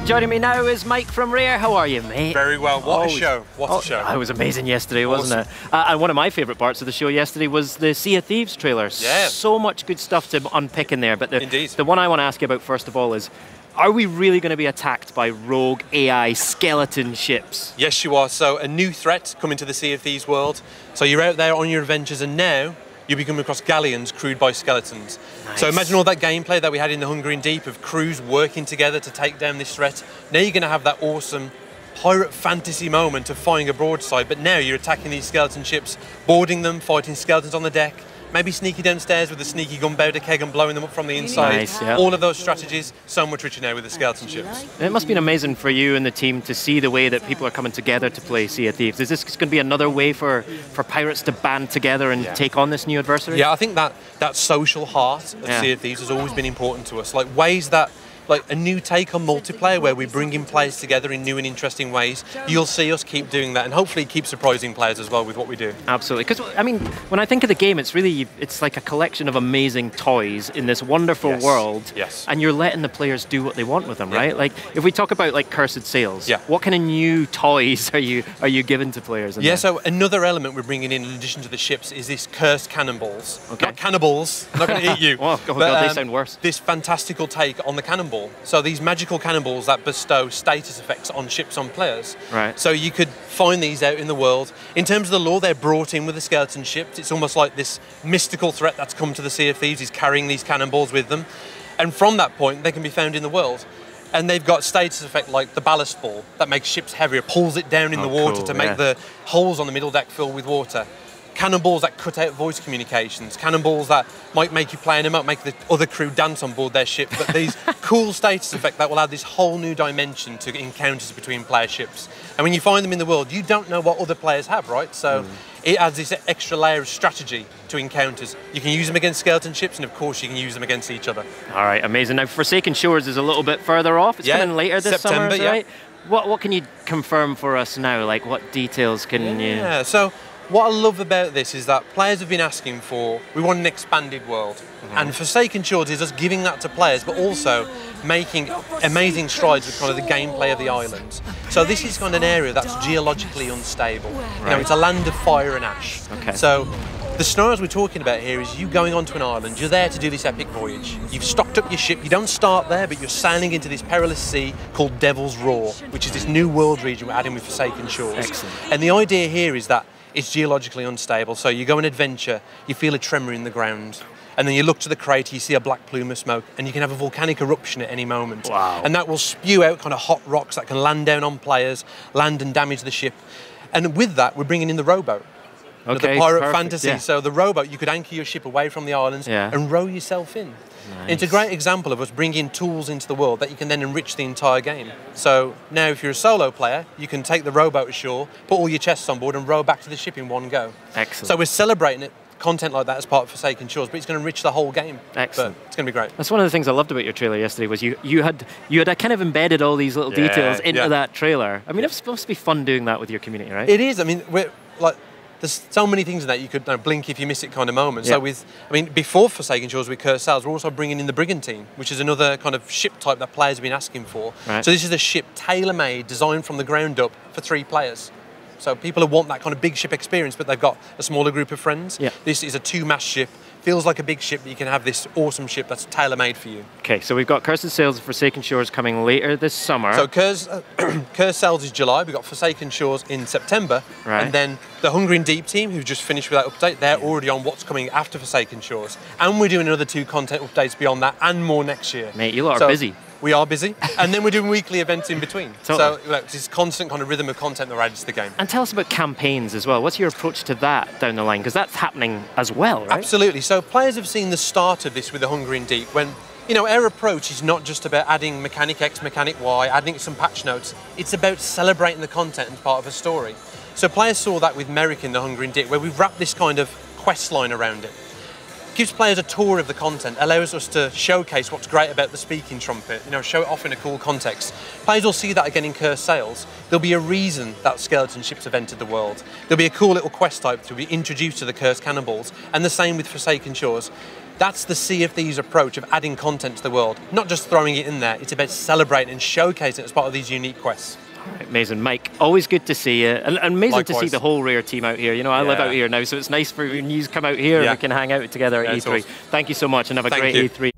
Joining me now is Mike from Rare. How are you, mate? Very well. What a show. What a show. It was amazing yesterday, wasn't it? And one of my favourite parts of the show yesterday was the Sea of Thieves trailer. Yeah. So much good stuff to unpick in there. But Indeed. The one I want to ask you about first of all is, are we really going to be attacked by rogue AI skeleton ships? Yes, you are. So a new threat coming to the Sea of Thieves world. So you're out there on your adventures and now you'll be coming across galleons crewed by skeletons. Nice. So imagine all that gameplay that we had in the Hungering Deep of crews working together to take down this threat. Now you're going to have that awesome pirate fantasy moment of firing a broadside, but now you're attacking these skeleton ships, boarding them, fighting skeletons on the deck, maybe sneaky downstairs with a sneaky gunpowder keg and blowing them up from the inside. Nice, yeah. All of those strategies, so much richer now with the skeleton ships. And it must have been amazing for you and the team to see the way that people are coming together to play Sea of Thieves. Is this going to be another way for pirates to band together and take on this new adversary? Yeah, I think that social heart of Sea of Thieves has always been important to us. Like ways that, like a new take on multiplayer where we bring in players together in new and interesting ways. You'll see us keep doing that and hopefully keep surprising players as well with what we do. Absolutely, because I mean, when I think of the game, it's like a collection of amazing toys in this wonderful world, and you're letting the players do what they want with them, right? Like if we talk about like Cursed Sails, what kind of new toys are you giving to players? So another element we're bringing in addition to the ships is this cursed cannonballs. Okay. Not cannibals, I'm not going to eat you. Oh God, they sound worse. This fantastical take on the cannonball. So these magical cannonballs that bestow status effects on ships on players. Right. So you could find these out in the world. In terms of the lore, they're brought in with the skeleton ships. It's almost like this mystical threat that's come to the Sea of Thieves is carrying these cannonballs with them. And from that point, they can be found in the world. And they've got status effect like the ballast ball that makes ships heavier, pulls it down in the water to make the holes on the middle deck fill with water. Cannonballs that cut out voice communications, cannonballs that might make you play and might make the other crew dance on board their ship, but these cool status effect that will add this whole new dimension to encounters between player ships. And when you find them in the world, you don't know what other players have, right? So it adds this extra layer of strategy to encounters. You can use them against skeleton ships, and of course you can use them against each other. All right, amazing. Now, Forsaken Shores is a little bit further off. It's coming later this September, summer, right? What can you confirm for us now? Like, what details can you... Yeah, so what I love about this is that players have been asking for, we want an expanded world. And Forsaken Shores is us giving that to players, but also making amazing strides with kind of the gameplay of the islands. So this is kind of an area that's geologically unstable. You know, it's a land of fire and ash. So the scenarios we're talking about here is you going onto an island, you're there to do this epic voyage. You've stocked up your ship, you don't start there, but you're sailing into this perilous sea called Devil's Roar, which is this new world region we're adding with Forsaken Shores. Excellent. And the idea here is that it's geologically unstable, so you go on adventure, you feel a tremor in the ground, and then you look to the crater, you see a black plume of smoke, and you can have a volcanic eruption at any moment. Wow. And that will spew out kind of hot rocks that can land down on players, land and damage the ship. And with that, we're bringing in the rowboat. The pirate fantasy. So the rowboat, you could anchor your ship away from the islands and row yourself in. Nice. It's a great example of us bringing tools into the world that you can then enrich the entire game. So now if you're a solo player, you can take the rowboat ashore, put all your chests on board and row back to the ship in one go. Excellent. So we're celebrating it, content like that as part of Forsaken Shores, but it's going to enrich the whole game. Excellent. But it's going to be great. That's one of the things I loved about your trailer yesterday was you had kind of embedded all these little details into that trailer. I mean, it's supposed to be fun doing that with your community, right? It is. I mean, we're like, there's so many things in that you could blink if you miss it kind of moment. So before Forsaken Shores with Cursed Sails, we're also bringing in the Brigantine, which is another kind of ship type that players have been asking for. Right. So this is a ship tailor-made, designed from the ground up for 3 players. So people who want that kind of big ship experience, but they've got a smaller group of friends. Yeah. This is a 2-mast ship. Feels like a big ship, but you can have this awesome ship that's tailor-made for you. Okay, so we've got Cursed Sails and Forsaken Shores coming later this summer. So Cursed Sails is July, we've got Forsaken Shores in September, and then the Hungering Deep team, who've just finished with that update, they're already on what's coming after Forsaken Shores. And we're doing another 2 content updates beyond that, and more next year. Mate, you lot are busy. We are busy, and then we're doing weekly events in between. Totally. So it's this constant kind of rhythm of content that we're adding to the game. And tell us about campaigns as well. What's your approach to that down the line? Because that's happening as well, right? Absolutely. So players have seen the start of this with the Hungering Deep when, you know, our approach is not just about adding mechanic X, mechanic Y, adding some patch notes. It's about celebrating the content as part of a story. So players saw that with Merrick in the Hungering Deep, where we've wrapped this kind of quest line around it. Gives players a tour of the content, allows us to showcase what's great about the speaking trumpet, you know, show it off in a cool context. Players will see that again in Cursed Sails. There'll be a reason that skeleton ships have entered the world. There'll be a cool little quest type to be introduced to the Cursed Cannonballs, and the same with Forsaken Shores. That's the Sea of Thieves approach of adding content to the world, not just throwing it in there. It's about celebrating and showcasing it as part of these unique quests. Amazing, Mike. Always good to see you, and amazing Likewise. to see the whole Rare team out here. You know, I live out here now, so it's nice for when you come out here and we can hang out together at E3. Awesome. Thank you so much, and have a great E3.